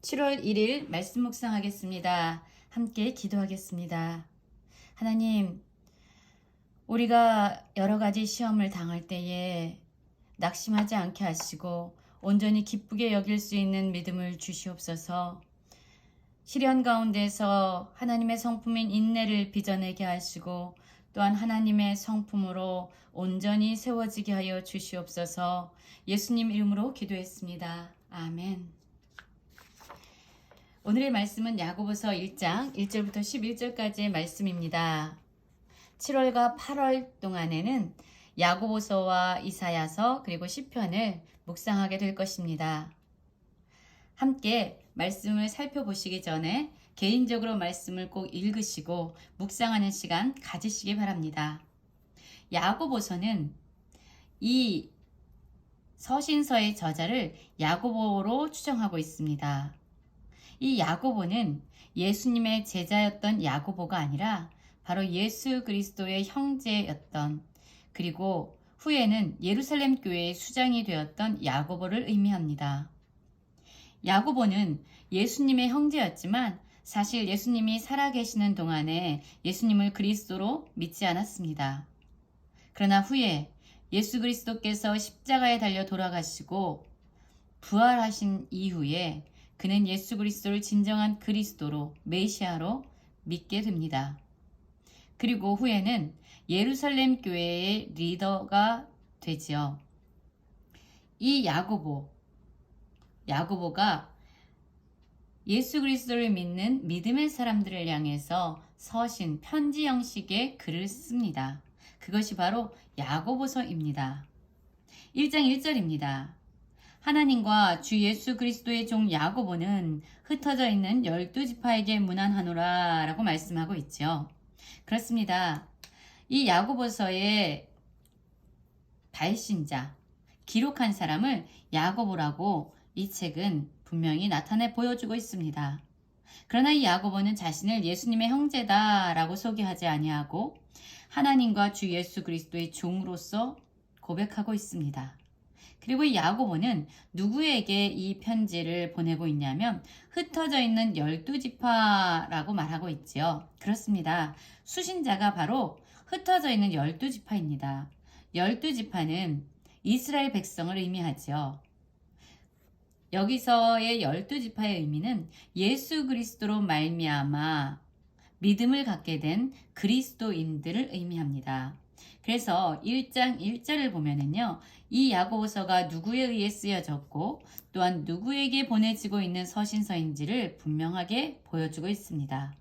7월 1일 말씀 묵상하겠습니다. 함께 기도하겠습니다. 하나님, 우리가 여러 가지 시험을 당할 때에 낙심하지 않게 하시고 온전히 기쁘게 여길 수 있는 믿음을 주시옵소서. 시련 가운데서 하나님의 성품인 인내를 빚어내게 하시고 또한 하나님의 성품으로 온전히 세워지게 하여 주시옵소서. 예수님 이름으로 기도했습니다. 아멘. 오늘의 말씀은 야고보서 1장 1절부터 11절까지의 말씀입니다. 7월과 8월 동안에는 야고보서와 이사야서 그리고 시편을 묵상하게 될 것입니다. 함께 말씀을 살펴보시기 전에 개인적으로 말씀을 꼭 읽으시고 묵상하는 시간 가지시기 바랍니다. 야고보서는 이 서신서의 저자를 야고보로 추정하고 있습니다. 이 야고보는 예수님의 제자였던 야고보가 아니라 바로 예수 그리스도의 형제였던, 그리고 후에는 예루살렘 교회의 수장이 되었던 야고보를 의미합니다. 야고보는 예수님의 형제였지만 사실 예수님이 살아계시는 동안에 예수님을 그리스도로 믿지 않았습니다. 그러나 후에 예수 그리스도께서 십자가에 달려 돌아가시고 부활하신 이후에 그는 예수 그리스도를 진정한 그리스도로, 메시아로 믿게 됩니다. 그리고 후에는 예루살렘 교회의 리더가 되지요. 이 야고보가 예수 그리스도를 믿는 믿음의 사람들을 향해서 서신, 편지 형식의 글을 씁니다. 그것이 바로 야고보서입니다. 1장 1절입니다. 하나님과 주 예수 그리스도의 종 야고보는 흩어져 있는 12지파에게 문안하노라 라고 말씀하고 있죠. 그렇습니다. 이 야고보서의 발신자, 기록한 사람을 야고보라고 이 책은 분명히 나타내 보여주고 있습니다. 그러나 이 야고보는 자신을 예수님의 형제다라고 소개하지 아니하고 하나님과 주 예수 그리스도의 종으로서 고백하고 있습니다. 그리고 이 야고보는 누구에게 이 편지를 보내고 있냐면 흩어져 있는 12지파라고 말하고 있지요. 그렇습니다. 수신자가 바로 흩어져 있는 12지파입니다. 12지파는 이스라엘 백성을 의미하죠. 여기서의 12지파의 의미는 예수 그리스도로 말미암아 믿음을 갖게 된 그리스도인들을 의미합니다. 그래서 1장 1절을 보면은요, 이 야고보서가 누구에 의해 쓰여졌고 또한 누구에게 보내지고 있는 서신서인지를 분명하게 보여주고 있습니다.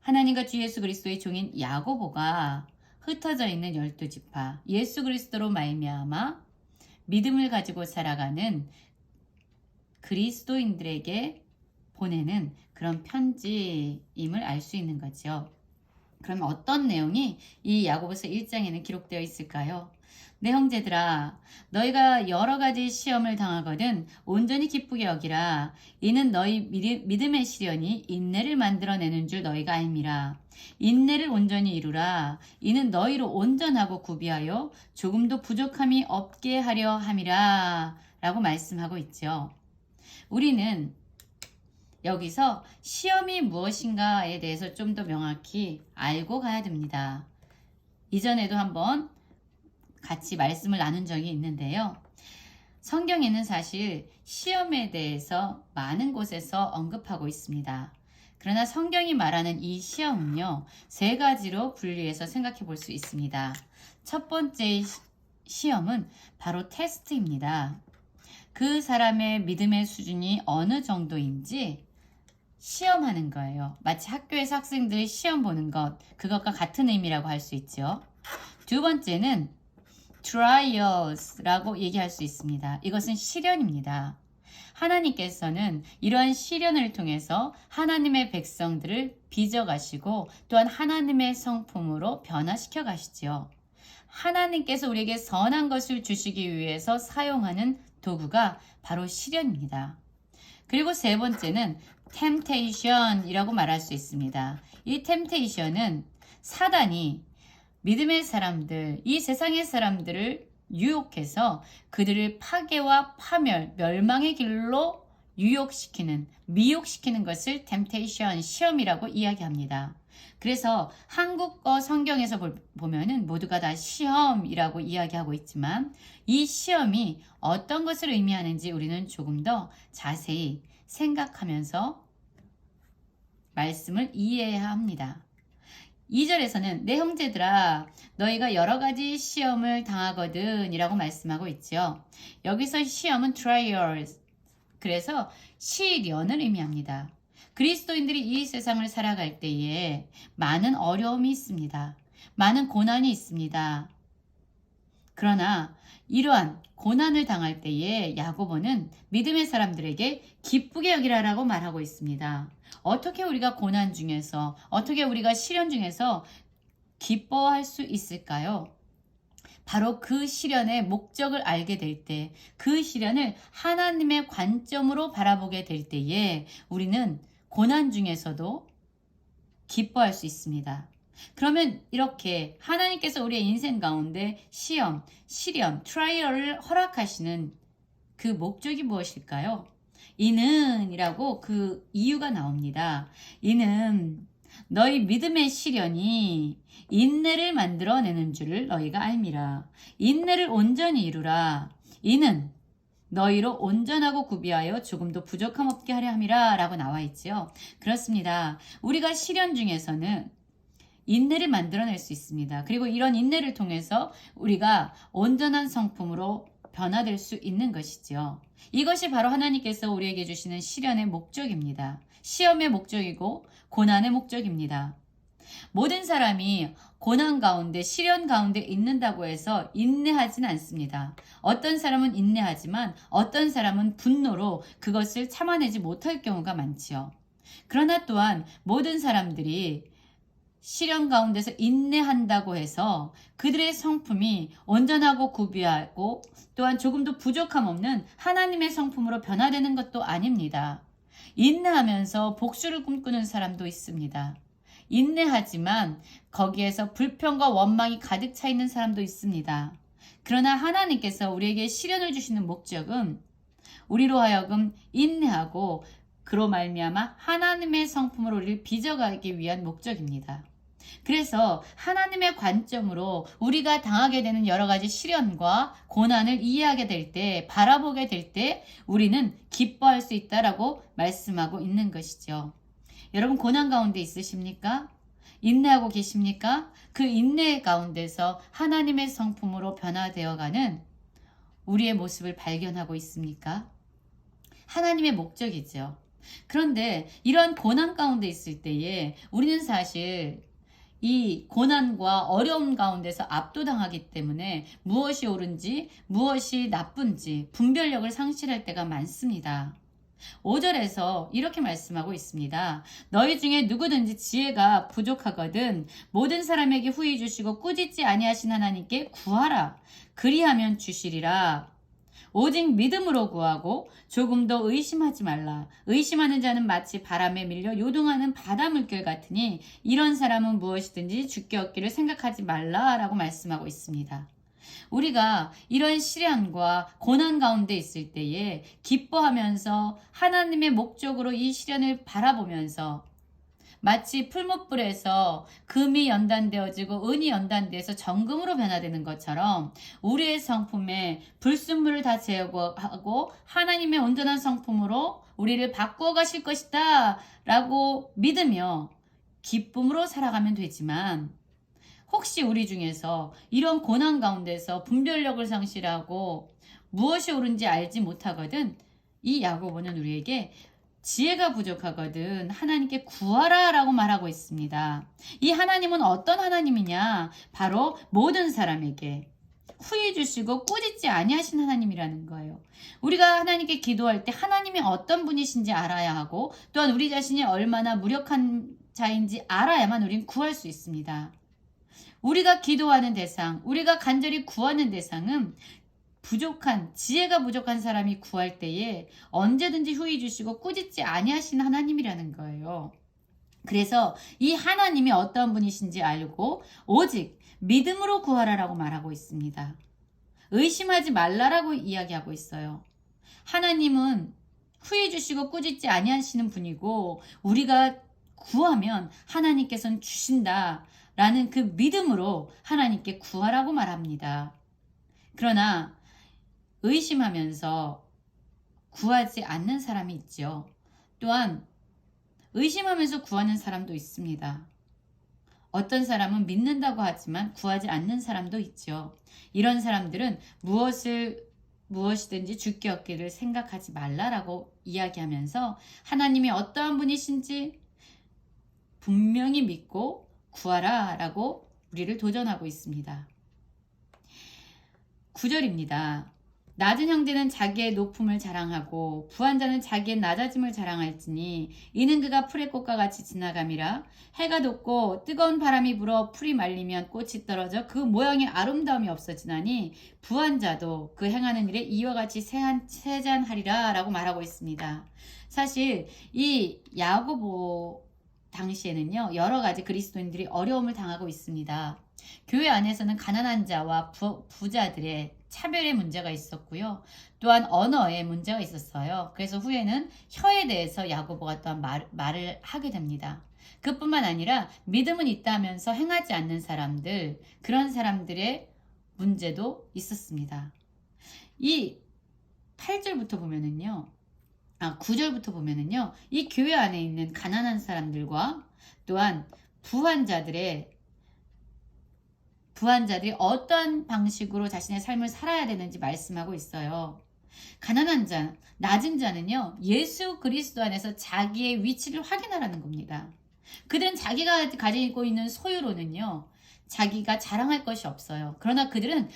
하나님과 주 예수 그리스도의 종인 야고보가 흩어져 있는 12지파, 예수 그리스도로 말미암아 믿음을 가지고 살아가는 그리스도인들에게 보내는 그런 편지임을 알 수 있는 거죠. 그럼 어떤 내용이 이 야고보서 1장에는 기록되어 있을까요? 내 형제들아, 너희가 여러 가지 시험을 당하거든 온전히 기쁘게 여기라. 이는 너희 믿음의 시련이 인내를 만들어내는 줄 너희가 알미라. 인내를 온전히 이루라. 이는 너희로 온전하고 구비하여 조금도 부족함이 없게 하려 함이라. 라고 말씀하고 있죠. 우리는 여기서 시험이 무엇인가에 대해서 좀 더 명확히 알고 가야 됩니다. 이전에도 한번 같이 말씀을 나눈 적이 있는데요. 성경에는 사실 시험에 대해서 많은 곳에서 언급하고 있습니다. 그러나 성경이 말하는 이 시험은요, 세 가지로 분리해서 생각해 볼 수 있습니다. 첫 번째 시험은 바로 테스트입니다. 그 사람의 믿음의 수준이 어느 정도인지 시험하는 거예요. 마치 학교에서 학생들이 시험 보는 것, 그것과 같은 의미라고 할 수 있죠. 두 번째는 trials라고 얘기할 수 있습니다. 이것은 시련입니다. 하나님께서는 이러한 시련을 통해서 하나님의 백성들을 빚어가시고 또한 하나님의 성품으로 변화시켜 가시죠. 하나님께서 우리에게 선한 것을 주시기 위해서 사용하는 도구가 바로 시련입니다. 그리고 세 번째는 temptation이라고 말할 수 있습니다. 이 temptation은 사단이 믿음의 사람들, 이 세상의 사람들을 유혹해서 그들을 파괴와 파멸, 멸망의 길로 유혹시키는, 미혹시키는 것을 temptation, 시험이라고 이야기합니다. 그래서 한국어 성경에서 보면은 모두가 다 시험이라고 이야기하고 있지만 이 시험이 어떤 것을 의미하는지 우리는 조금 더 자세히 생각하면서 말씀을 이해해야 합니다. 2절에서는 내 형제들아 너희가 여러 가지 시험을 당하거든 이라고 말씀하고 있죠. 여기서 시험은 trials, 그래서 시련을 의미합니다. 그리스도인들이 이 세상을 살아갈 때에 많은 어려움이 있습니다. 많은 고난이 있습니다. 그러나 이러한 고난을 당할 때에 야고보는 믿음의 사람들에게 기쁘게 여기라라고 말하고 있습니다. 어떻게 우리가 고난 중에서, 어떻게 우리가 시련 중에서 기뻐할 수 있을까요? 바로 그 시련의 목적을 알게 될 때, 그 시련을 하나님의 관점으로 바라보게 될 때에 우리는 고난 중에서도 기뻐할 수 있습니다. 그러면 이렇게 하나님께서 우리의 인생 가운데 시험, 시련, 트라이얼을 허락하시는 그 목적이 무엇일까요? 이는 이라고 그 이유가 나옵니다. 이는 너희 믿음의 시련이 인내를 만들어내는 줄을 너희가 알미라. 인내를 온전히 이루라. 이는 너희로 온전하고 구비하여 조금도 부족함 없게 하려 함이라 라고 나와 있지요. 그렇습니다. 우리가 시련 중에서는 인내를 만들어낼 수 있습니다. 그리고 이런 인내를 통해서 우리가 온전한 성품으로 변화될 수 있는 것이죠. 이것이 바로 하나님께서 우리에게 주시는 시련의 목적입니다. 시험의 목적이고 고난의 목적입니다. 모든 사람이 고난 가운데, 시련 가운데 있는다고 해서 인내하진 않습니다. 어떤 사람은 인내하지만 어떤 사람은 분노로 그것을 참아내지 못할 경우가 많지요. 그러나 또한 모든 사람들이 시련 가운데서 인내한다고 해서 그들의 성품이 온전하고 구비하고 또한 조금도 부족함 없는 하나님의 성품으로 변화되는 것도 아닙니다. 인내하면서 복수를 꿈꾸는 사람도 있습니다. 인내하지만 거기에서 불평과 원망이 가득 차 있는 사람도 있습니다. 그러나 하나님께서 우리에게 시련을 주시는 목적은 우리로 하여금 인내하고 그로 말미암아 하나님의 성품으로 우리를 빚어가기 위한 목적입니다. 그래서 하나님의 관점으로 우리가 당하게 되는 여러 가지 시련과 고난을 이해하게 될 때, 바라보게 될 때 우리는 기뻐할 수 있다라고 말씀하고 있는 것이죠. 여러분 고난 가운데 있으십니까? 인내하고 계십니까? 그 인내 가운데서 하나님의 성품으로 변화되어가는 우리의 모습을 발견하고 있습니까? 하나님의 목적이죠. 그런데 이러한 고난 가운데 있을 때에 우리는 사실 이 고난과 어려움 가운데서 압도당하기 때문에 무엇이 옳은지 무엇이 나쁜지 분별력을 상실할 때가 많습니다. 5절에서 이렇게 말씀하고 있습니다. 너희 중에 누구든지 지혜가 부족하거든 모든 사람에게 후히 주시고 꾸짖지 아니하신 하나님께 구하라. 그리하면 주시리라. 오직 믿음으로 구하고 조금도 의심하지 말라. 의심하는 자는 마치 바람에 밀려 요동하는 바닷물결 같으니 이런 사람은 무엇이든지 주께 얻기를 생각하지 말라라고 말씀하고 있습니다. 우리가 이런 시련과 고난 가운데 있을 때에 기뻐하면서 하나님의 목적으로 이 시련을 바라보면서 마치 풀무불에서 금이 연단되어지고 은이 연단돼서 정금으로 변화되는 것처럼 우리의 성품에 불순물을 다 제거하고 하나님의 온전한 성품으로 우리를 바꾸어 가실 것이다 라고 믿으며 기쁨으로 살아가면 되지만 혹시 우리 중에서 이런 고난 가운데서 분별력을 상실하고 무엇이 옳은지 알지 못하거든 이 야고보는 우리에게 지혜가 부족하거든 하나님께 구하라 라고 말하고 있습니다. 이 하나님은 어떤 하나님이냐? 바로 모든 사람에게 후히 주시고 꾸짖지 아니하신 하나님이라는 거예요. 우리가 하나님께 기도할 때 하나님이 어떤 분이신지 알아야 하고 또한 우리 자신이 얼마나 무력한 자인지 알아야만 우리는 구할 수 있습니다. 우리가 기도하는 대상, 우리가 간절히 구하는 대상은 부족한, 지혜가 부족한 사람이 구할 때에 언제든지 후히 주시고 꾸짖지 아니하신 하나님이라는 거예요. 그래서 이 하나님이 어떤 분이신지 알고 오직 믿음으로 구하라라고 말하고 있습니다. 의심하지 말라라고 이야기하고 있어요. 하나님은 후회 주시고 꾸짖지 아니하시는 분이고 우리가 구하면 하나님께서는 주신다라는 그 믿음으로 하나님께 구하라고 말합니다. 그러나 의심하면서 구하지 않는 사람이 있죠. 또한 의심하면서 구하는 사람도 있습니다. 어떤 사람은 믿는다고 하지만 구하지 않는 사람도 있죠. 이런 사람들은 무엇이든지 주께 얻기를 생각하지 말라라고 이야기하면서 하나님이 어떠한 분이신지 분명히 믿고 구하라 라고 우리를 도전하고 있습니다. 9절입니다. 낮은 형제는 자기의 높음을 자랑하고 부한 자는 자기의 낮아짐을 자랑할지니 이는 그가 풀의 꽃과 같이 지나감이라. 해가 돋고 뜨거운 바람이 불어 풀이 말리면 꽃이 떨어져 그 모양의 아름다움이 없어지나니 부한 자도 그 행하는 일에 이와 같이 세잔하리라 라고 말하고 있습니다. 사실 이 야고보 당시에는요, 여러 가지 그리스도인들이 어려움을 당하고 있습니다. 교회 안에서는 가난한 자와 부자들의 차별의 문제가 있었고요. 또한 언어의 문제가 있었어요. 그래서 후에는 혀에 대해서 야고보가 또한 말을 하게 됩니다. 그뿐만 아니라 믿음은 있다면서 행하지 않는 사람들, 그런 사람들의 문제도 있었습니다. 이 8절부터 보면은요, 9절부터 보면은요, 이 교회 안에 있는 가난한 사람들과 또한 부한 자들이 어떤 방식으로 자신의 삶을 살아야 되는지 말씀하고 있어요. 가난한 자, 낮은 자는요, 예수 그리스도 안에서 자기의 위치를 확인하라는 겁니다. 그들은 자기가 가지고 있는 소유로는요, 자기가 자랑할 것이 없어요. 그러나 그들은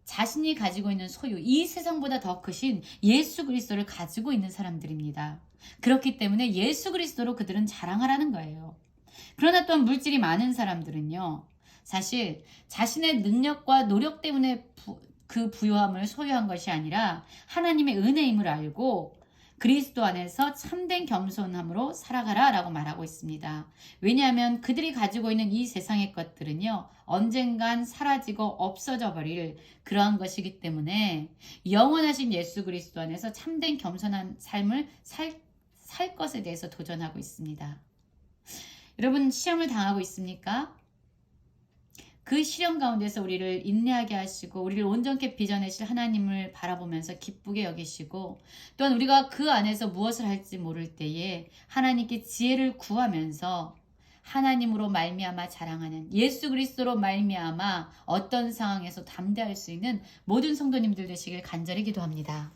자신이 가지고 있는 소유, 이 세상보다 더 크신 예수 그리스도를 가지고 있는 사람들입니다. 그렇기 때문에 예수 그리스도로 그들은 자랑하라는 거예요. 그러나 또한 물질이 많은 사람들은요, 사실 자신의 능력과 노력 때문에 그 부유함을 소유한 것이 아니라 하나님의 은혜임을 알고 그리스도 안에서 참된 겸손함으로 살아가라 라고 말하고 있습니다. 왜냐하면 그들이 가지고 있는 이 세상의 것들은요, 언젠간 사라지고 없어져 버릴 그러한 것이기 때문에 영원하신 예수 그리스도 안에서 참된 겸손한 삶을 살 것에 대해서 도전하고 있습니다. 여러분, 시험을 당하고 있습니까? 그 시련 가운데서 우리를 인내하게 하시고 우리를 온전케 빚어내실 하나님을 바라보면서 기쁘게 여기시고, 또한 우리가 그 안에서 무엇을 할지 모를 때에 하나님께 지혜를 구하면서 하나님으로 말미암아 자랑하는, 예수 그리스도로 말미암아 어떤 상황에서 담대할 수 있는 모든 성도님들 되시길 간절히 기도합니다.